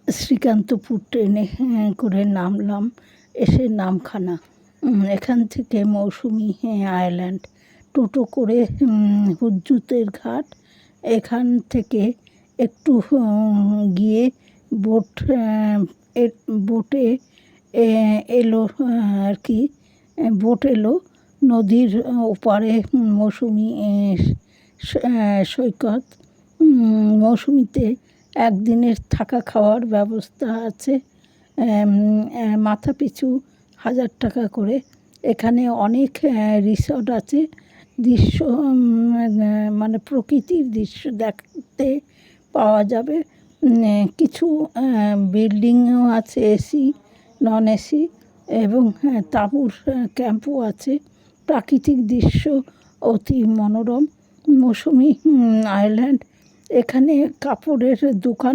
শ্রীকান্তপুর ট্রেনে করে নামলাম, এসে নামখানা। এখান থেকে মৌসুমী আইল্যান্ড, টোটো করে হুজ্জুতের ঘাট। এখান থেকে একটু গিয়ে বোটে এলো আর কি, বোট এলো নদীর ওপারে মৌসুমী সৈকত। মৌসুমীতে একদিনের থাকা খাওয়ার ব্যবস্থা আছে, মাথা পিছু 1000 টাকা করে। এখানে অনেক রিসর্ট আছে, দৃশ্য মানে প্রকৃতির দৃশ্য দেখতে পাওয়া যাবে। কিছু বিল্ডিংও আছে, এসি নন এসি, এবং তাঁবুর ক্যাম্পও আছে। প্রাকৃতিক দৃশ্য অতি মনোরম। মৌসুমী আইল্যান্ড, এখানে কাপড়ের দোকান